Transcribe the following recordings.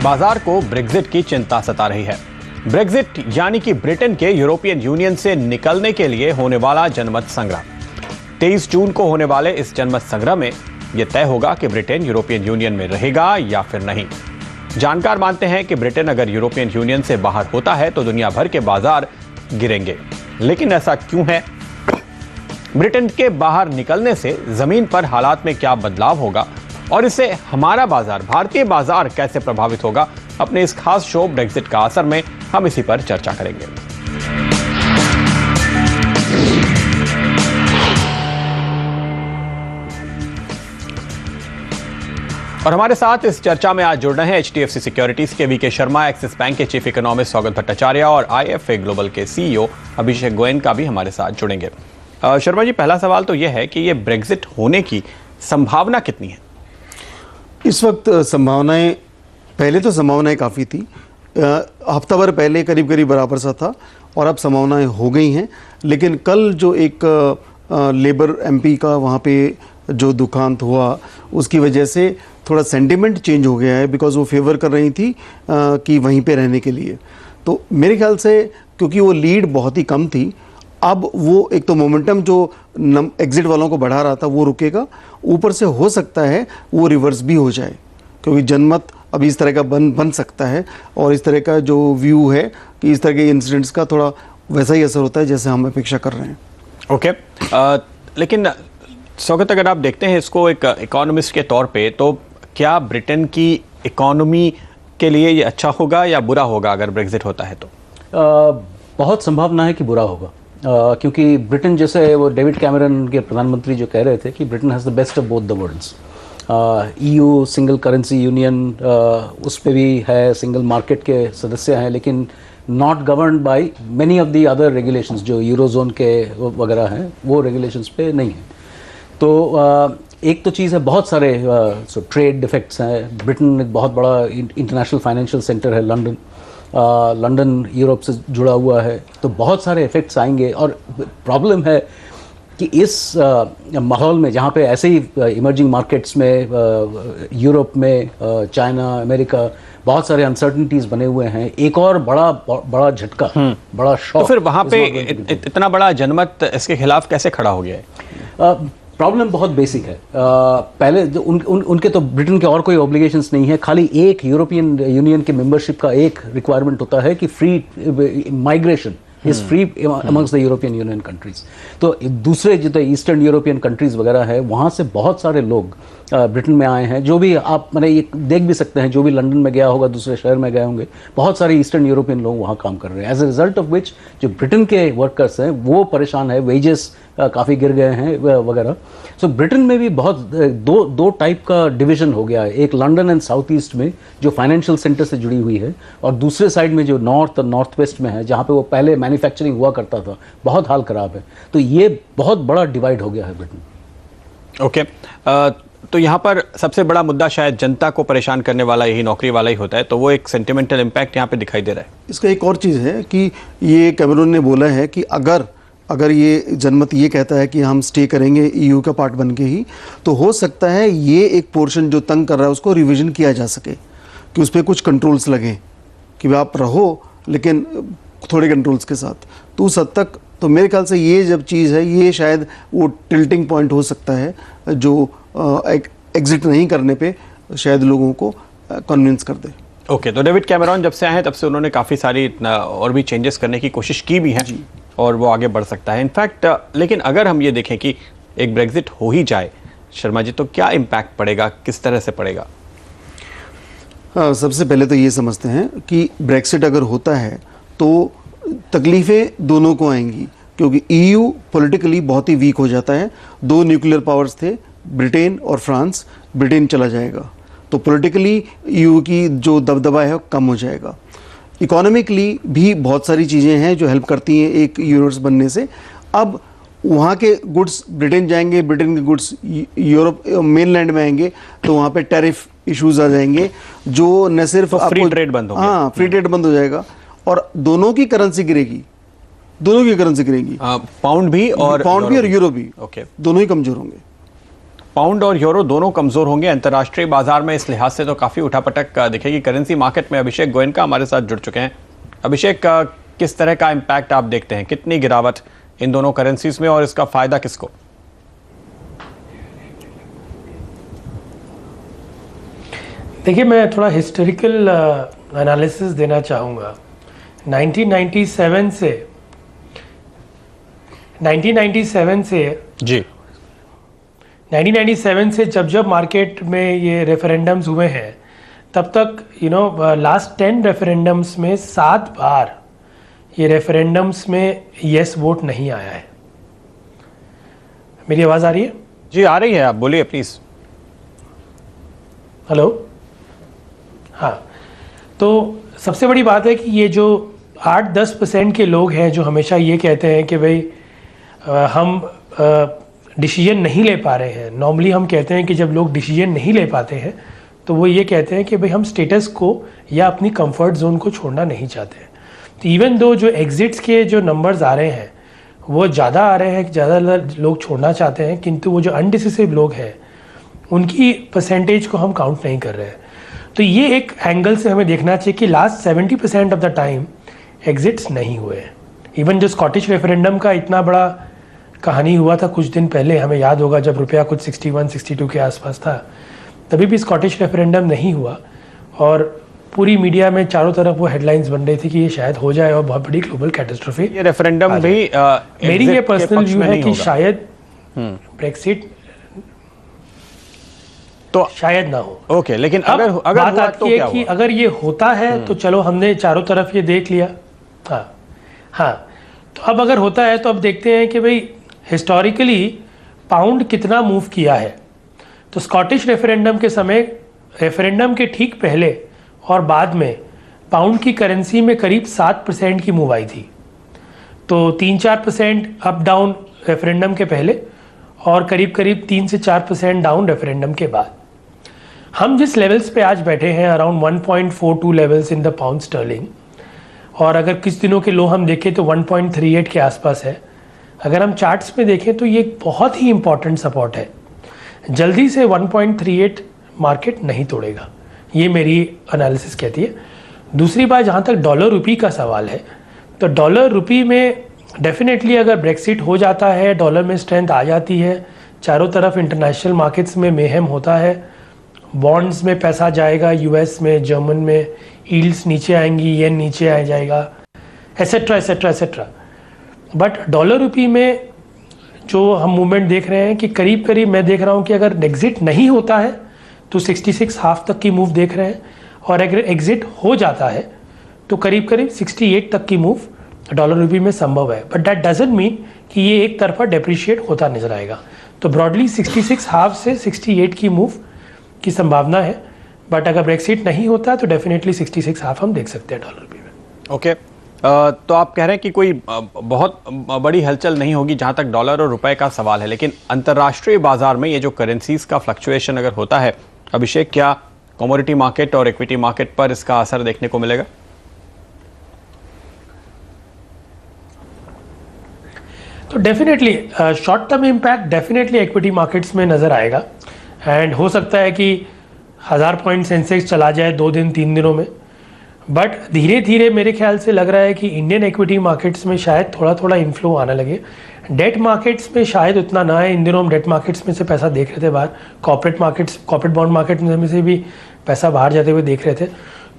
बाजार को ब्रेक्जिट की चिंता सता रही है। ब्रेक्जिट यानी कि ब्रिटेन के यूरोपियन यूनियन से निकलने के लिए होने वाला जनमत संग्रह। 23 जून को होने वाले इस जनमत संग्रह में यह तय होगा कि ब्रिटेन यूरोपियन यूनियन में रहेगा या फिर नहीं। जानकार मानते हैं कि ब्रिटेन अगर यूरोपियन यूनियन से बाहर होता है तो दुनिया भर के बाजार गिरेंगे। लेकिन ऐसा क्यों है? ब्रिटेन के बाहर निकलने से जमीन पर हालात में क्या बदलाव होगा और इससे हमारा बाजार, भारतीय बाजार कैसे प्रभावित होगा? अपने इस खास शो ब्रेक्जिट का असर में हम इसी पर चर्चा करेंगे। और हमारे साथ इस चर्चा में आज जुड़ रहे हैं HDFC सिक्योरिटीज के वीके शर्मा, एक्सिस बैंक के चीफ इकोनॉमिस्ट स्वागत भट्टाचार्य और IFA ग्लोबल के CEO अभिषेक गोयन का भी हमारे साथ जुड़ेंगे। शर्मा जी, पहला सवाल तो यह है कि ये ब्रेक्जिट होने की संभावना कितनी है? इस वक्त संभावनाएं, पहले तो संभावनाएं काफ़ी थी, हफ्ता भर पहले करीब करीब बराबर सा था और अब संभावनाएं हो गई हैं। लेकिन कल जो एक लेबर MP का वहाँ पे जो दुखांत हुआ, उसकी वजह से थोड़ा सेंटिमेंट चेंज हो गया है, बिकॉज वो फेवर कर रही थी कि वहीं पे रहने के लिए। तो मेरे ख्याल से क्योंकि वो लीड बहुत ही कम थी, अब वो एक तो मोमेंटम जो एग्जिट वालों को बढ़ा रहा था वो रुकेगा, ऊपर से हो सकता है वो रिवर्स भी हो जाए, क्योंकि जनमत अभी इस तरह का बन सकता है और इस तरह का जो व्यू है कि इस तरह के इंसिडेंट्स का थोड़ा वैसा ही असर होता है जैसे हम अपेक्षा कर रहे हैं। ओके, लेकिन स्वागत, अगर आप देखते हैं इसको एक इकोनॉमिस्ट के तौर पे, तो क्या ब्रिटेन की इकोनॉमी के लिए ये अच्छा होगा या बुरा होगा अगर ब्रेक्जिट होता है? तो बहुत संभावना है कि बुरा होगा, क्योंकि ब्रिटेन, जैसे वो डेविड कैमरन के प्रधानमंत्री जो कह रहे थे कि Britain has the best of both the worlds. EU single currency union उस पे भी है, सिंगल मार्केट के सदस्य हैं, लेकिन not governed by many of the other regulations जो यूरोजोन के वगैरह हैं, वो रेगुलेशंस पे नहीं है। तो एक तो चीज़ है, बहुत सारे ट्रेड डिफेक्ट्स हैं। ब्रिटेन एक बहुत बड़ा इंटरनेशनल फाइनेंशियल सेंटर है, लंदन यूरोप से जुड़ा हुआ है, तो बहुत सारे इफ़ेक्ट्स आएंगे। और प्रॉब्लम है कि इस माहौल में, जहाँ पे ऐसे ही इमर्जिंग मार्केट्स में, यूरोप में, चाइना, अमेरिका, बहुत सारे अनसर्टनिटीज़ बने हुए हैं, एक और बड़ा झटका, बड़ा शॉक। तो फिर वहाँ पे इतना बड़ा जनमत इसके खिलाफ कैसे खड़ा हो गया है? प्रॉब्लम बहुत बेसिक है। पहले जो उनके तो ब्रिटेन के और कोई ऑब्लिगेशंस नहीं है, खाली एक यूरोपियन यूनियन के मेंबरशिप का एक रिक्वायरमेंट होता है कि free migration is free amongst the European union countries. तो दूसरे जो ईस्टर्न यूरोपियन कंट्रीज वगैरह है, वहाँ से बहुत सारे लोग ब्रिटेन में आए हैं। जो भी आप मैंने ये देख भी सकते हैं, जो भी लंदन में गया होगा, दूसरे शहर में गए होंगे, बहुत सारे ईस्टर्न यूरोपियन लोग वहाँ काम कर रहे हैं। As a result of which जो ब्रिटेन के वर्कर्स हैं वो परेशान है, वेजेस काफ़ी गिर गए हैं वगैरह। सो ब्रिटेन में भी बहुत दो टाइप का डिवीजन हो गया है, एक लंदन एंड साउथ ईस्ट में जो फाइनेंशियल सेंटर से जुड़ी हुई है, और दूसरे साइड में जो नॉर्थ और नॉर्थ वेस्ट में है, जहाँ पे वो पहले मैन्युफैक्चरिंग हुआ करता था। बहुत हाल ख़राब है। तो ये बहुत बड़ा डिवाइड हो गया है ब्रिटेन। ओके, तो यहाँ पर सबसे बड़ा मुद्दा शायद जनता को परेशान करने वाला यही नौकरी वाला ही होता है, तो वो एक सेंटिमेंटल इम्पैक्ट यहाँ पे दिखाई दे रहा है। इसका एक और चीज़ है कि ये कैमरून ने बोला है कि अगर ये जनमत ये कहता है कि हम स्टे करेंगे EU का पार्ट बन के ही, तो हो सकता है ये एक पोर्शन जो तंग कर रहा है उसको रिवीजन किया जा सके, कि उस पर कुछ कंट्रोल्स लगें कि आप रहो लेकिन थोड़े कंट्रोल्स के साथ। तो उस हद तक तो मेरे ख्याल से ये जब चीज़ है, ये शायद वो टिल्टिंग पॉइंट हो सकता है जो एग्जिट नहीं करने पे शायद लोगों को कन्विंस कर दे। ओके, तो डेविड कैमरॉन जब से आए हैं तब से उन्होंने काफ़ी सारी और भी चेंजेस करने की कोशिश की भी है और वो आगे बढ़ सकता है इनफैक्ट। लेकिन अगर हम ये देखें कि एक ब्रेक्जिट हो ही जाए शर्मा जी, तो क्या इम्पैक्ट पड़ेगा, किस तरह से पड़ेगा? सबसे पहले तो ये समझते हैं कि ब्रेक्सिट अगर होता है तो तकलीफ़ें दोनों को आएंगी, क्योंकि EU पॉलिटिकली बहुत ही वीक हो जाता है। 2 न्यूक्लियर पावर्स थे, ब्रिटेन और फ्रांस। ब्रिटेन चला जाएगा तो पॉलिटिकली EU की जो दबदबा है वो कम हो जाएगा। इकोनॉमिकली भी बहुत सारी चीज़ें हैं जो हेल्प करती हैं एक यूरोस बनने से। अब वहाँ के गुड्स ब्रिटेन जाएंगे, ब्रिटेन के गुड्स यूरोप मेनलैंड में आएंगे, तो वहाँ पे टैरिफ इश्यूज आ जाएंगे जो न सिर्फ फ्री ट्रेड बंद हो गया। हाँ, फ्री ट्रेड बंद हो जाएगा और दोनों की करेंसी गिरेगी, पाउंड भी और यूरो भी। ओके, दोनों ही कमजोर होंगे। पाउंड और यूरो दोनों कमजोर होंगे अंतर्राष्ट्रीय बाजार में, इस लिहाज से तो काफी उठापटक दिखेगी करेंसी मार्केट में। अभिषेक गोयनका हमारे साथ जुड़ चुके हैं। अभिषेक, किस तरह का इम्पैक्ट आप देखते हैं, कितनी गिरावट इन दोनों करेंसीज में और इसका फायदा किसको? देखिए, मैं थोड़ा हिस्टोरिकल एनालिसिस देना चाहूँगा। 1997 से जब मार्केट में ये रेफरेंडम्स हुए हैं, तब तक लास्ट 10 रेफरेंडम्स में 7 बार ये रेफरेंडम्स में यस वोट नहीं आया है। मेरी आवाज़ आ रही है? जी आ रही है, आप बोलिए प्लीज। हेलो। हाँ, तो सबसे बड़ी बात है कि ये जो 8-10% के लोग हैं जो हमेशा ये कहते हैं कि भाई हम डिसीजन नहीं ले पा रहे हैं। नॉर्मली हम कहते हैं कि जब लोग डिसीजन नहीं ले पाते हैं तो वो ये कहते हैं कि भाई हम स्टेटस को या अपनी कंफर्ट जोन को छोड़ना नहीं चाहते। तो इवन दो जो एग्जिट्स के जो नंबर्स आ रहे हैं वो ज़्यादा आ रहे हैं, ज़्यादा लोग छोड़ना चाहते हैं, किंतु वो जो अनडिसिसिव लोग हैं उनकी परसेंटेज को हम काउंट नहीं कर रहे हैं। तो ये एक एंगल से हमें देखना चाहिए कि last 70% of the time exits नहीं हुए हैं। इवन जो स्कॉटिश रेफरेंडम का इतना बड़ा कहानी हुआ था कुछ दिन पहले, हमें याद होगा जब रुपया कुछ 61-62 के आसपास था, तभी भी स्कॉटिश रेफरेंडम नहीं हुआ और पूरी मीडिया में चारों तरफ वो हेडलाइंस बन रही थी कि ये शायद हो जाए और बहुत बड़ी ग्लोबल कैटास्ट्रोफी। ये रेफरेंडम भी मेरी ये पर्सनल व्यू है कि शायद ब्रेक्सिट तो शायद ना हो। ओके, लेकिन अगर बात हुआ आती तो है क्या कि हुआ? अगर ये होता है तो चलो हमने चारों तरफ ये देख लिया। हाँ, तो अब अगर होता है तो अब देखते हैं कि भाई हिस्टोरिकली पाउंड कितना मूव किया है। तो स्कॉटिश रेफरेंडम के समय, रेफरेंडम के ठीक पहले और बाद में पाउंड की करेंसी में करीब 7% की मूव आई थी। तो 3-4% अप डाउन रेफरेंडम के पहले और करीब 3 से 4% डाउन रेफरेंडम के बाद। हम जिस लेवल्स पे आज बैठे हैं around 1.42 levels in the pound sterling, और अगर किस दिनों के लो हम देखें तो 1.38 के आसपास है। अगर हम चार्ट्स में देखें तो ये बहुत ही इंपॉर्टेंट सपोर्ट है। जल्दी से 1.38 मार्केट नहीं तोड़ेगा, ये मेरी एनालिसिस कहती है। दूसरी बात, जहाँ तक डॉलर रुपी का सवाल है, तो डॉलर रुपी में डेफिनेटली अगर ब्रेक्सिट हो जाता है, डॉलर में स्ट्रेंथ आ जाती है, चारों तरफ इंटरनेशनल मार्केट्स में मेहम होता है, बॉन्ड्स में पैसा जाएगा, यूएस में, जर्मन में यील्ड्स नीचे आएंगी, येन नीचे आ जाएगा, etcetera etcetera etcetera. But dollar rupee में जो हम मूवमेंट देख रहे हैं कि करीब मैं देख रहा हूँ कि अगर एग्जिट नहीं होता है तो 66.5 तक की मूव देख रहे हैं, और अगर एग्जिट हो जाता है तो करीब 68 तक की मूव डॉलर रुपी में संभव है। बट दैट डजंट मीन कि ये एक तरफा डेप्रिशिएट होता नजर आएगा। तो ब्रॉडली 66.5 से 68 की मूव की संभावना है। बट अगर ब्रेक्सिट नहीं होता तो डेफिनेटली 66.5 हम देख सकते हैं डॉलर रुपी में। ओके, तो आप कह रहे हैं कि कोई बहुत बड़ी हलचल नहीं होगी जहां तक डॉलर और रुपए का सवाल है, लेकिन अंतर्राष्ट्रीय बाजार में ये जो करेंसीज का फ्लक्चुएशन अगर होता है, अभिषेक, क्या कमोडिटी मार्केट और इक्विटी मार्केट पर इसका असर देखने को मिलेगा? तो definitely short term impact definitely equity markets में नज़र आएगा। एंड हो सकता है कि 1000 पॉइंट सेंसेक्स चला जाए 2 दिन 3 दिनों में। बट धीरे धीरे मेरे ख्याल से लग रहा है कि इंडियन इक्विटी मार्केट्स में शायद थोड़ा थोड़ा इन्फ्लो आने लगे। डेट मार्केट्स में शायद उतना ना है। इन दिनों हम डेट मार्केट्स में से पैसा देख रहे थे बाहर, कॉर्पोरेट बॉन्ड मार्केट में से भी पैसा बाहर जाते हुए देख रहे थे।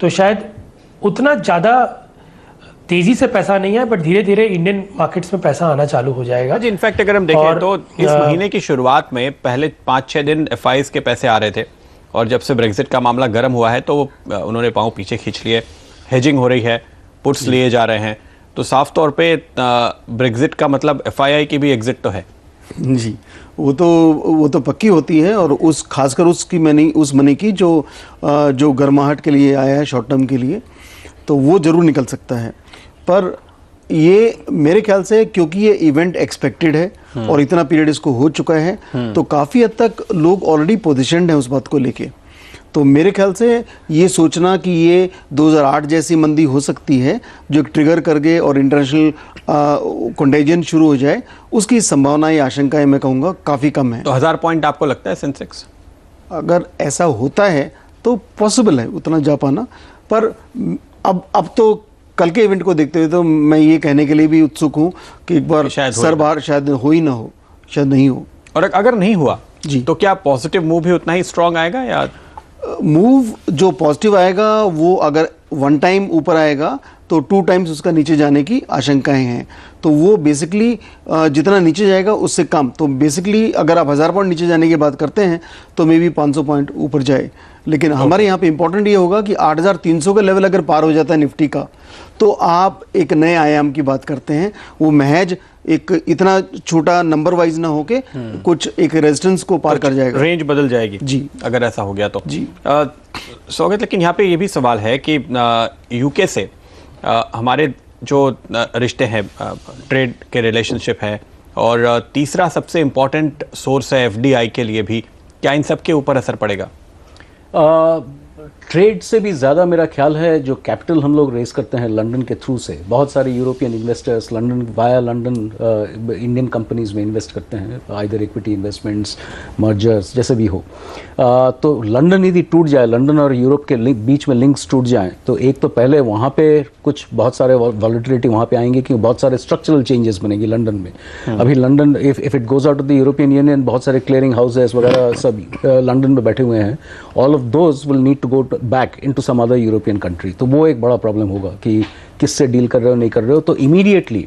तो शायद उतना ज़्यादा तेजी से पैसा नहीं है, बट धीरे धीरे इंडियन मार्केट्स में पैसा आना चालू हो जाएगा। इनफैक्ट अगर हम देखें तो इस महीने की शुरुआत में पहले 5-6 दिन एफआईज के पैसे आ रहे थे, और जब से ब्रेक्जिट का मामला गर्म हुआ है तो उन्होंने पांव पीछे खींच लिए, हेजिंग हो रही है, पुट्स लिए जा रहे हैं। तो साफ तौर पे ब्रेक्जिट का मतलब एफआईआई की भी एग्जिट तो है जी। वो तो पक्की होती है, और उस खासकर उस मनी की जो गर्माहट के लिए आया है शॉर्ट टर्म के लिए, तो वो जरूर निकल सकता है। पर ये मेरे ख्याल से क्योंकि ये इवेंट एक्सपेक्टेड है और इतना पीरियड इसको हो चुका है, तो काफ़ी हद तक लोग ऑलरेडी पोजिशन्ड हैं उस बात को लेके। तो मेरे ख्याल से ये सोचना कि ये 2008 जैसी मंदी हो सकती है जो एक ट्रिगर कर गए और इंटरनेशनल कंटेजियन शुरू हो जाए, उसकी संभावनाएं, आशंकाएं मैं कहूँगा काफ़ी कम है। तो 1000 पॉइंट आपको लगता है सेंसेक्स? अगर ऐसा होता है तो पॉसिबल है उतना जा पाना, पर अब तो कल के इवेंट को देखते हुए तो मैं ये कहने के लिए भी उत्सुक हूँ कि एक बार शायद हो सर बाहर शायद हो ही ना हो, शायद नहीं हो। और अगर नहीं हुआ जी, तो क्या पॉजिटिव मूव भी उतना ही स्ट्रांग आएगा, या मूव जो पॉजिटिव आएगा वो अगर वन टाइम ऊपर आएगा तो 2 टाइम्स उसका नीचे जाने की आशंकाएं हैं। तो वो बेसिकली जितना नीचे जाएगा उससे कम, तो बेसिकली अगर आप 1000 पॉइंट नीचे जाने की बात करते हैं तो मे बी 500 पॉइंट ऊपर जाए। लेकिन हमारे यहाँ पे इंपॉर्टेंट ये होगा कि 8300 का लेवल अगर पार हो जाता है निफ्टी का, तो आप एक नए आयाम की बात करते हैं। वो महज एक इतना छोटा नंबर वाइज ना होके कुछ एक रेजिस्टेंस को पार कर जाएगा, रेंज बदल जाएगी जी, अगर ऐसा हो गया तो। जी स्वागत, लेकिन यहाँ पे ये भी सवाल है कि यूके से हमारे जो रिश्ते हैं, ट्रेड के रिलेशनशिप है, और तीसरा सबसे इम्पोर्टेंट सोर्स है एफडीआई के लिए भी, क्या इन सब के ऊपर असर पड़ेगा? ट्रेड से भी ज़्यादा मेरा ख्याल है जो कैपिटल हम लोग रेस करते हैं लंदन के थ्रू से, बहुत सारे European investors London via London Indian companies में इन्वेस्ट करते हैं, आइदर इक्विटी इन्वेस्टमेंट्स, मर्जर्स, जैसे भी हो। तो लंदन यदि टूट जाए, लंदन और यूरोप के बीच में लिंक्स टूट जाएं, तो एक तो पहले वहाँ पे कुछ बहुत सारे वॉलिटिलिटी वहाँ पे आएंगे क्योंकि बहुत सारे स्ट्रक्चरल चेंजेस बनेंगे लंदन में। अभी London if it goes out of the European union, बहुत सारे क्लियरिंग हाउसेस वगैरह सब लंदन में बैठे हुए हैं, all of those will need to go back into some other European country. तो वो एक बड़ा प्रॉब्लम होगा कि किससे डील कर रहे हो, नहीं कर रहे हो। तो इमीडिएटली,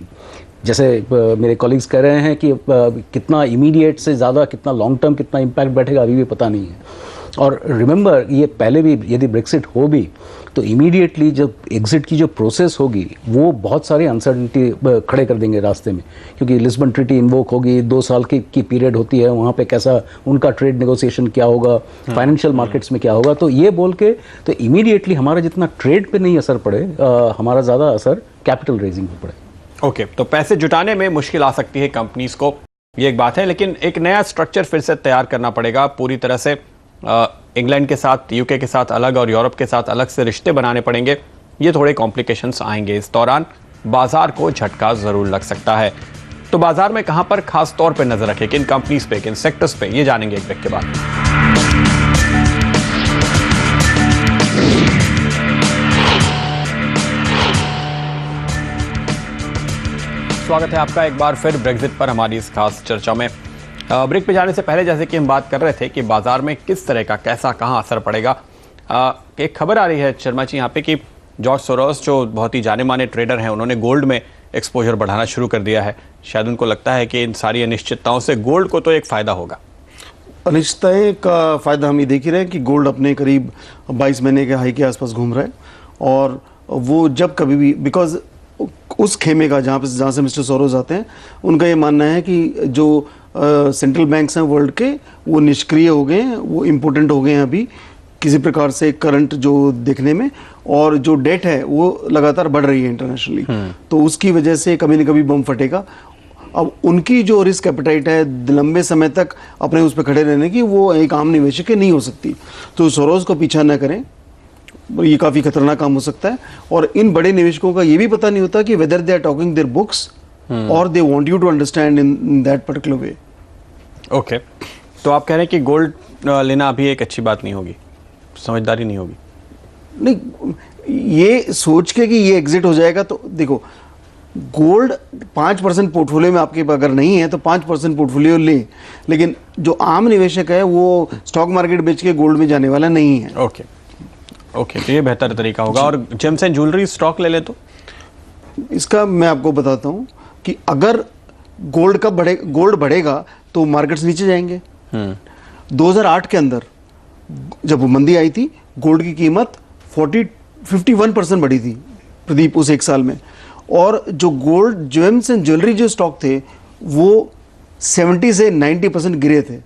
जैसे मेरे कॉलीग्स कह रहे हैं कि कितना इमीडिएट से ज़्यादा कितना लॉन्ग टर्म कितना इम्पैक्ट बैठेगा अभी भी पता नहीं है। और रिमेंबर, ये पहले भी यदि ब्रेक्सिट हो भी तो इमीडिएटली जब एग्जिट की जो प्रोसेस होगी वो बहुत सारी अनसर्टिनिटी खड़े कर देंगे रास्ते में, क्योंकि लिस्बन ट्रीटी इन्वोक होगी, 2 साल की पीरियड होती है, वहाँ पे कैसा उनका ट्रेड नेगोशिएशन क्या होगा, फाइनेंशियल मार्केट्स में क्या होगा। तो ये बोल के तो इमीडिएटली हमारा जितना ट्रेड पे नहीं असर पड़े, हमारा ज़्यादा असर कैपिटल रेजिंग पे पड़े। ओके, तो पैसे जुटाने में मुश्किल आ सकती है कंपनीज को, ये एक बात है, लेकिन एक नया स्ट्रक्चर फिर से तैयार करना पड़ेगा पूरी तरह से। इंग्लैंड के साथ, यूके के साथ अलग और यूरोप के साथ अलग से रिश्ते बनाने पड़ेंगे। ये थोड़े कॉम्प्लिकेशंस आएंगे। इस दौरान बाजार को झटका जरूर लग सकता है। तो बाजार में कहां पर खास तौर पे नजर रखें, किन कंपनीज पे, किन सेक्टर्स पे, ये जानेंगे एक ब्रेक के बाद। स्वागत है आपका एक बार फिर ब्रेक्जिट पर हमारी इस खास चर्चा में। ब्रेक पे जाने से पहले जैसे कि हम बात कर रहे थे कि बाजार में किस तरह का कैसा कहां असर पड़ेगा, एक खबर आ रही है शर्मा जी यहाँ पे कि जॉर्ज सोरोस जो बहुत ही जाने माने ट्रेडर हैं, उन्होंने गोल्ड में एक्सपोजर बढ़ाना शुरू कर दिया है। शायद उनको लगता है कि इन सारी अनिश्चितताओं से गोल्ड को तो एक फ़ायदा होगा। अनिश्चितताएं का फ़ायदा हम ये देख ही रहे हैं कि गोल्ड अपने करीब 22 महीने के हाई के आसपास घूम रहा है, और वो जब कभी भी, बिकॉज उस खेमे का जहाँ से मिस्टर सोरोस आते हैं, उनका ये मानना है कि जो सेंट्रल बैंक्स हैं वर्ल्ड के, वो निष्क्रिय हो गए हैं, वो इम्पोर्टेंट हो गए हैं अभी किसी प्रकार से करंट जो देखने में, और जो डेट है वो लगातार बढ़ रही है इंटरनेशनली, तो उसकी वजह से कभी न कभी बम फटेगा। अब उनकी जो रिस्क एपेटाइट है लंबे समय तक अपने उस पर खड़े रहने की, वो एक आम निवेशक के नहीं हो सकती। तो सोरोस को पीछा न करें, ये काफ़ी खतरनाक काम हो सकता है। और इन बड़े निवेशकों का ये भी पता नहीं होता कि whether they are talking their books और they want you to understand in that particular way. Okay, तो आप कह रहे हैं कि गोल्ड लेना अभी एक अच्छी बात नहीं होगी, समझदारी नहीं होगी? नहीं, ये सोच के कि ये एग्जिट हो जाएगा, तो देखो गोल्ड 5% पोर्टफोलियो में आपके अगर नहीं है तो 5% पोर्टफोलियो ले, लेकिन जो आम निवेशक है वो स्टॉक मार्केट बेच के गोल्ड में जाने वाला नहीं है। ओके, तो ये बेहतर तरीका होगा। और जेम्स एंड ज्वेलरी स्टॉक ले ले तो इसका मैं आपको बताता हूँ कि अगर गोल्ड बढ़ेगा तो मार्केट्स नीचे जाएंगे। 2008 के अंदर जब मंदी आई थी, गोल्ड की कीमत 51% बढ़ी थी प्रदीप उस एक साल में, और जो गोल्ड जेम्स एंड ज्वेलरी जो स्टॉक थे वो 70 से 90% गिरे थे।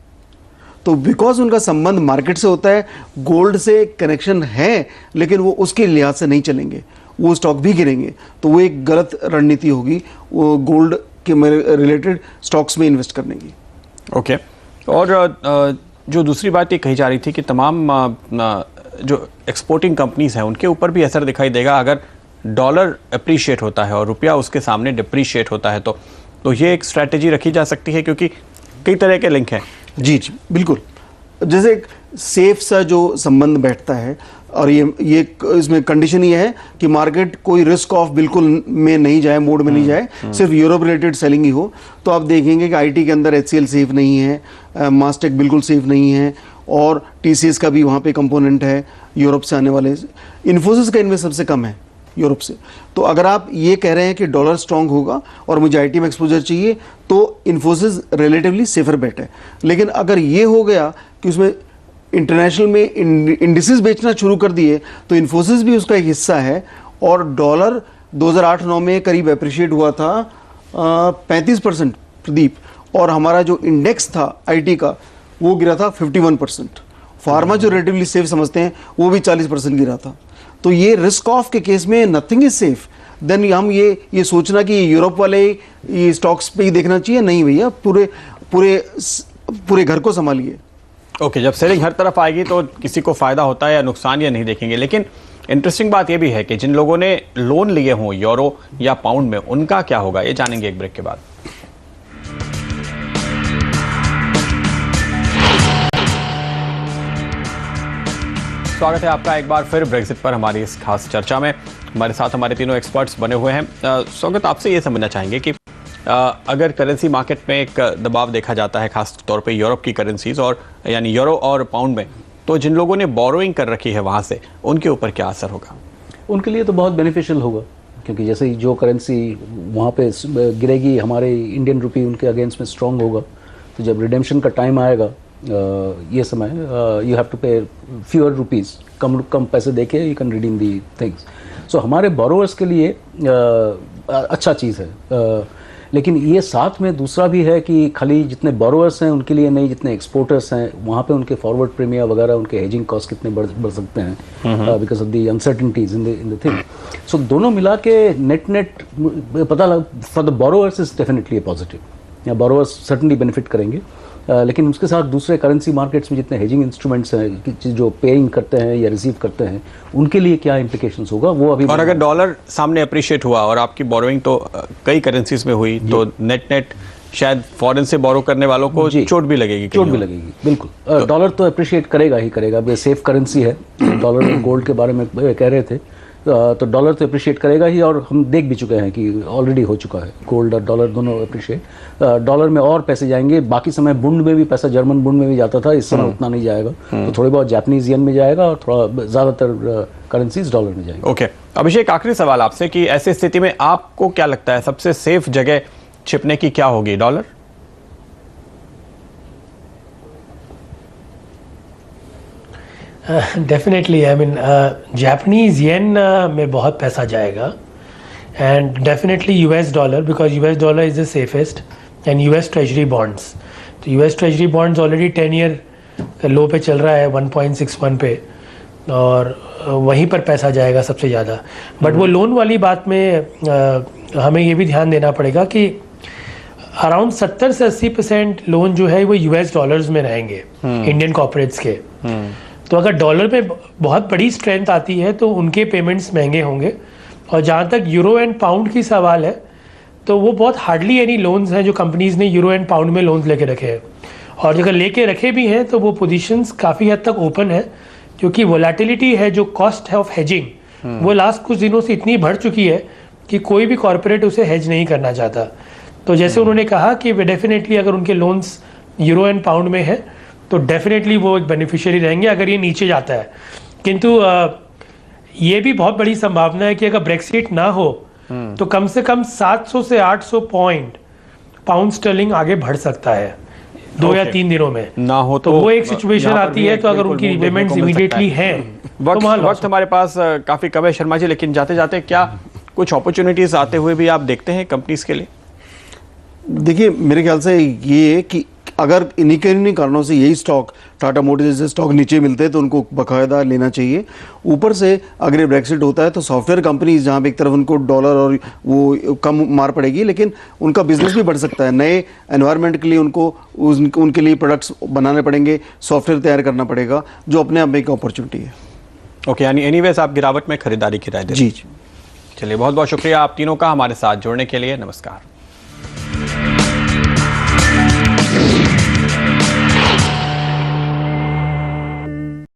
तो बिकॉज उनका संबंध मार्केट से होता है, गोल्ड से कनेक्शन है, लेकिन वो उसके लिहाज से नहीं चलेंगे, वो स्टॉक भी गिरेंगे। तो वो एक गलत रणनीति होगी वो गोल्ड के रिलेटेड स्टॉक्स में इन्वेस्ट करने की। ओके, और जो दूसरी बात ये कही जा रही थी कि तमाम जो एक्सपोर्टिंग कंपनीज हैं उनके ऊपर भी असर दिखाई देगा अगर डॉलर अप्रिशिएट होता है और रुपया उसके सामने डिप्रिशिएट होता है, तो ये एक स्ट्रैटेजी रखी जा सकती है, क्योंकि कई तरह के लिंक हैं। जी जी बिल्कुल, जैसे एक सेफ सा जो संबंध बैठता है, और ये इसमें कंडीशन ये है कि मार्केट कोई रिस्क ऑफ बिल्कुल में नहीं जाए, मोड में नहीं जाए, सिर्फ यूरोप रिलेटेड सेलिंग ही हो। तो आप देखेंगे कि आईटी के अंदर HCL सेफ नहीं है, मास्टेक बिल्कुल सेफ नहीं है, और TCS का भी वहाँ पे कंपोनेंट है यूरोप से आने वाले। इन्फोसिस का इनमें सबसे कम है यूरोप से। तो अगर आप ये कह रहे हैं कि डॉलर स्ट्रांग होगा और मुझे आईटी में एक्सपोजर चाहिए, तो इन्फोसिस रिलेटिवली सेफर बेट है। लेकिन अगर ये हो गया कि उसमें इंटरनेशनल में इंडिसेस बेचना शुरू कर दिए, तो इन्फोसिस भी उसका एक हिस्सा है। और डॉलर 2008-9 में करीब अप्रिशिएट हुआ था 35% प्रदीप, और हमारा जो इंडेक्स था आईटी का वो गिरा था 51%। फार्मा जो रिलेटिवली सेफ समझते हैं वो भी 40% गिरा था। तो ये रिस्क ऑफ के केस में नथिंग इज सेफ। देन हम ये सोचना कि यूरोप वाले ये स्टॉक्स पे ही देखना चाहिए, नहीं भैया, पूरे घर को संभालिए। ओके, जब सेलिंग हर तरफ आएगी तो किसी को फायदा होता है या नुकसान, या नहीं देखेंगे। लेकिन इंटरेस्टिंग बात यह भी है कि जिन लोगों ने लोन लिए हों यूरो या पाउंड में, उनका क्या होगा, ये जानेंगे एक ब्रेक के बाद। स्वागत है आपका एक बार फिर ब्रेक्जिट पर हमारी इस खास चर्चा में। हमारे साथ हमारे तीनों एक्सपर्ट्स बने हुए हैं। स्वागत, आपसे ये समझना चाहेंगे कि अगर करेंसी मार्केट में एक दबाव देखा जाता है, खास तौर पे यूरोप की करेंसीज और यानी यूरो और पाउंड में, तो जिन लोगों ने बोरोइंग कर रखी है वहाँ से, उनके ऊपर क्या असर होगा? उनके लिए तो बहुत बेनिफिशियल होगा, क्योंकि जैसे ही जो करेंसी वहाँ पे गिरेगी, हमारे इंडियन रुपी उनके अगेंस्ट में स्ट्रांग होगा। तो जब रिडेम्पशन का टाइम आएगा, ये समय, you have to pay fewer rupees, कम पैसे देके you can redeem the things. So हमारे बोरोवर्स के लिए अच्छा चीज़ है। लेकिन ये साथ में दूसरा भी है कि खाली जितने बोरोवर्स हैं उनके लिए नहीं, जितने एक्सपोर्टर्स हैं वहाँ पे उनके फॉरवर्ड प्रीमियर वगैरह, उनके हेजिंग कॉस्ट कितने बढ़ सकते हैं because of the uncertainties in the thing. So दोनों मिला के नेट पता लग, for the borrowers is definitely positive. Borrowers certainly benefit करेंगे। लेकिन उसके साथ दूसरे करेंसी मार्केट्स में जितने हेजिंग इंस्ट्रूमेंट्स हैं जो पेइंग करते हैं या रिसीव करते हैं, उनके लिए क्या इंप्लीकेशंस होगा वो अभी। और अगर डॉलर सामने अप्रिशिएट हुआ और आपकी बोरोइंग तो कई करेंसीज में हुई, तो नेट शायद फॉरेन से बोरो करने वालों को चोट भी लगेगी। बिल्कुल। डॉलर तो अप्रिशिएट करेगा ही करेगा, सेफ करेंसी है। डॉलर गोल्ड के बारे में कह रहे थे, तो डॉलर तो अप्रिशिएट करेगा ही, और हम देख भी चुके हैं कि ऑलरेडी हो चुका है गोल्ड और डॉलर दोनों अप्रिशिएट। डॉलर में और पैसे जाएंगे, बाकी समय बुंड में भी पैसा, जर्मन बुंड में भी जाता था, इस समय उतना नहीं जाएगा। तो थोड़े बहुत जापानीज येन में जाएगा और थोड़ा ज़्यादातर करेंसीज डॉलर में जाएंगे। ओके, अभिषेक, आखिरी सवाल आपसे कि ऐसी स्थिति में आपको क्या लगता है सबसे सेफ जगह छिपने की क्या होगी? Dollar? Definitely, I mean Japanese yen में बहुत पैसा जाएगा, and definitely US dollar, because US dollar is the safest, and US treasury bonds. तो US treasury bonds already 10 year low पे चल रहा है 1.61 पे, और वहीं पर पैसा जाएगा सबसे ज़्यादा। बट वो लोन वाली बात में हमें ये भी ध्यान देना पड़ेगा कि अराउंड 70 से 80% लोन जो है वो यूएस डॉलर्स में रहेंगे इंडियन कॉर्पोरेट्स के। तो अगर डॉलर में बहुत बड़ी स्ट्रेंथ आती है तो उनके पेमेंट्स महंगे होंगे। और जहाँ तक यूरो एंड पाउंड की सवाल है, तो वो बहुत हार्डली एनी लोन्स हैं जो कंपनीज ने यूरो एंड पाउंड में लोन्स लेके रखे हैं, और अगर लेके रखे भी हैं तो वो पोजीशंस काफ़ी हद तक ओपन है, क्योंकि वोलेटिलिटी है, जो कॉस्ट है ऑफ हेजिंग वो लास्ट कुछ दिनों से इतनी बढ़ चुकी है कि कोई भी कॉर्पोरेट उसे हेज नहीं करना चाहता। तो जैसे उन्होंने कहा कि वे डेफिनेटली अगर उनके लोन्स यूरो एंड पाउंड में है तो डेफिनेटली वो एक बेनिफिशियरी रहेंगे अगर ये नीचे जाता है। किंतु ये भी बहुत बड़ी संभावना है कि अगर ब्रेक्सिट ना हो तो कम से कम 700 से 800 पॉइंट पाउंड स्टर्लिंग आगे बढ़ सकता है 2 या 3 दिनों में ना हो तो वो एक सिचुएशन आती है। तो अगर उनकी पेमेंट्स इमीडिएटली हैं, वक्त हमारे पास काफी कम है शर्मा जी, लेकिन जाते जाते क्या कुछ अपॉर्चुनिटीज आते हुए भी आप देखते हैं कंपनीज के लिए? देखिए, मेरे ख्याल से ये कि अगर इन्हीं कारणों से यही स्टॉक, टाटा मोटर्स जैसे स्टॉक नीचे मिलते हैं तो उनको बाकायदा लेना चाहिए। ऊपर से अगर ये ब्रेक्सिट होता है तो सॉफ्टवेयर कंपनीज, जहाँ पे एक तरफ उनको डॉलर और वो कम मार पड़ेगी, लेकिन उनका बिजनेस भी बढ़ सकता है। नए एनवायरनमेंट के लिए उनके लिए प्रोडक्ट्स बनाने पड़ेंगे, सॉफ्टवेयर तैयार करना पड़ेगा, जो अपने आप में एक अपॉर्चुनिटी है। ओके, यानी एनीवेज आप गिरावट में खरीदारी की राय दें। जी। चलिए, बहुत बहुत शुक्रिया आप तीनों का हमारे साथ जुड़ने के लिए। नमस्कार।